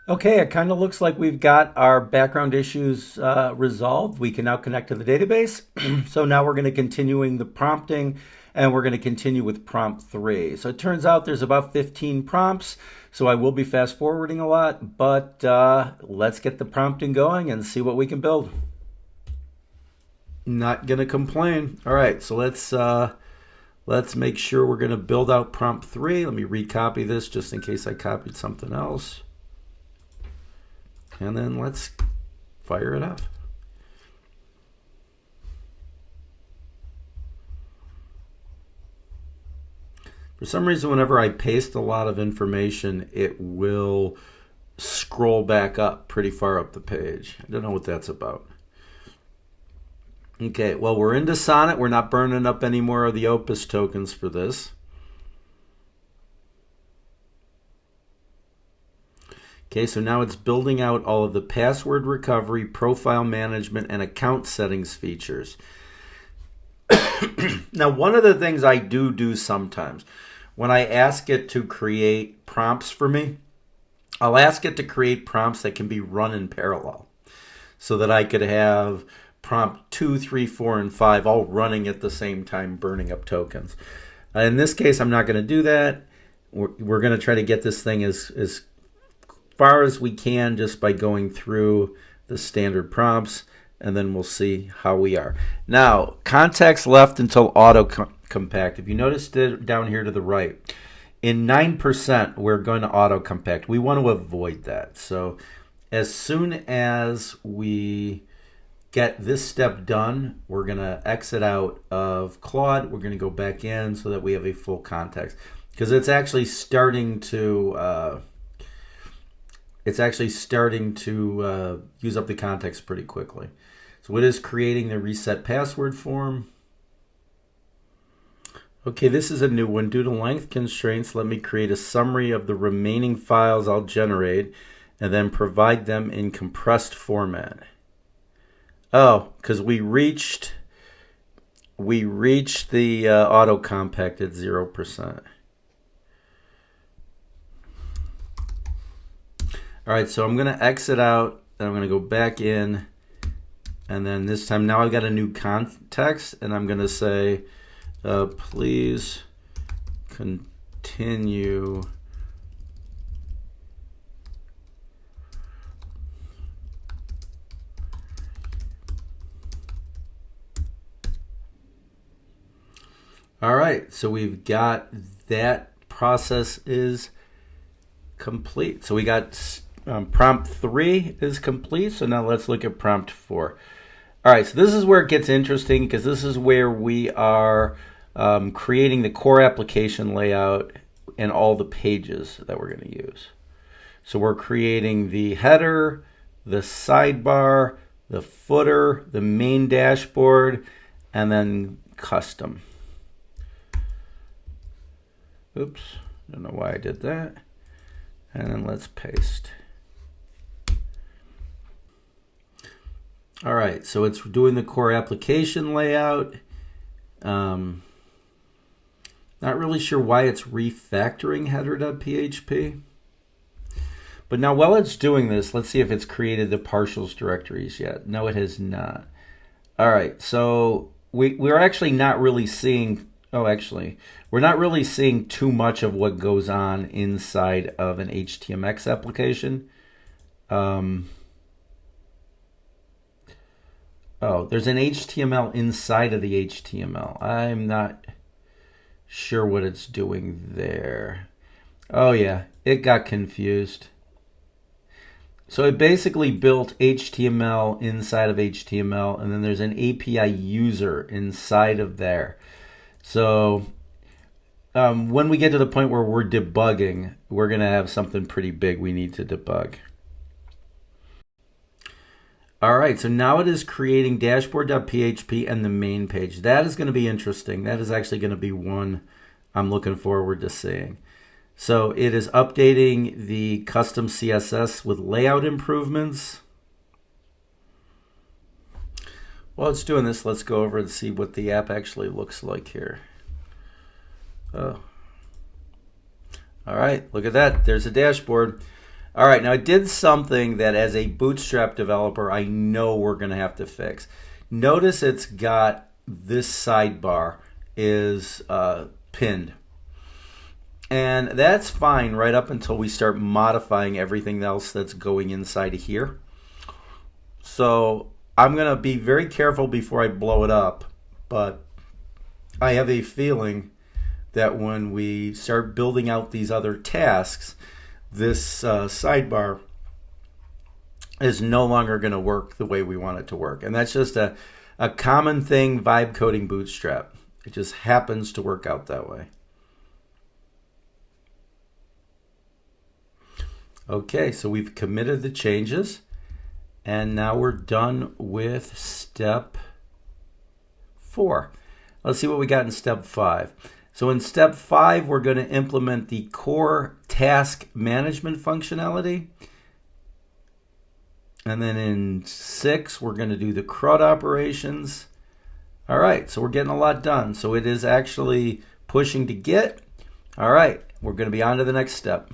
Okay, it kind of looks like we've got our background issues resolved. We can now connect to the database. So now we're going to continuing the prompting and we're going to continue with prompt 3. So it turns out there's about 15 prompts. So I will be fast forwarding a lot, but let's get the prompting going and see what we can build. Not going to complain. All right, so let's make sure we're going to build out prompt 3. Let me recopy this just in case I copied something else. And then let's fire it up. For some reason, whenever I paste a lot of information, it will scroll back up pretty far up the page. I don't know what that's about. Okay, well, we're into Sonnet. We're not burning up any more of the Opus tokens for this. Okay, so now it's building out all of the password recovery, profile management, and account settings features. Now, one of the things I do sometimes, when I ask it to create prompts for me, I'll ask it to create prompts that can be run in parallel so that I could have prompt 2, 3, 4, and 5 all running at the same time, burning up tokens. In this case, I'm not going to do that. We're going to try to get this thing as far as we can just by going through the standard prompts, and then we'll see how we are. Now, context left until auto compact. If you notice down here to the right, in 9%, we're going to auto compact. We want to avoid that. So as soon as we get this step done, we're going to exit out of Claude. We're going to go back in so that we have a full context, because it's actually starting to use up the context pretty quickly. So it is creating the reset password form. Okay, this is a new one. Due to length constraints, let me create a summary of the remaining files I'll generate and then provide them in compressed format. Oh, because we reached the auto compact at 0%. All right, so I'm going to exit out, and I'm going to go back in, and then this time now I've got a new context, and I'm going to say, please continue All right, so we've got that process is complete. So we got prompt 3 is complete. So now let's look at prompt 4. All right, so this is where it gets interesting, because this is where we are creating the core application layout and all the pages that we're going to use. So we're creating the header, the sidebar, the footer, the main dashboard, and then custom. Oops, don't know why I did that. And then let's paste. All right, so it's doing the core application layout. Not really sure why it's refactoring header.php. But now while it's doing this, let's see if it's created the partials directories yet. No, it has not. All right, so we're actually not really seeing, we're not really seeing too much of what goes on inside of an HTMX application. There's an HTML inside of the HTML. I'm not sure what it's doing there. Oh yeah, it got confused. So it basically built HTML inside of HTML, and then there's an API user inside of there. So when we get to the point where we're debugging, we're going to have something pretty big we need to debug. All right, so now it is creating dashboard.php and the main page. That is going to be interesting. That is actually going to be one I'm looking forward to seeing. So it is updating the custom CSS with layout improvements. While it's doing this, let's go over and see what the app actually looks like here. Oh. All right, look at that. There's a dashboard. All right, now I did something that as a Bootstrap developer, I know we're going to have to fix. Notice it's got this sidebar is pinned. And that's fine right up until we start modifying everything else that's going inside of here. So I'm going to be very careful before I blow it up, but I have a feeling that when we start building out these other tasks, this sidebar is no longer going to work the way we want it to work. And that's just a common thing vibe coding Bootstrap. It just happens to work out that way. Okay, so we've committed the changes, and now we're done with step 4. Let's see what we got in step 5. So in step 5, we're going to implement the core task management functionality. And then in 6, we're going to do the CRUD operations. All right, so we're getting a lot done. So it is actually pushing to Git. All right, we're going to be on to the next step.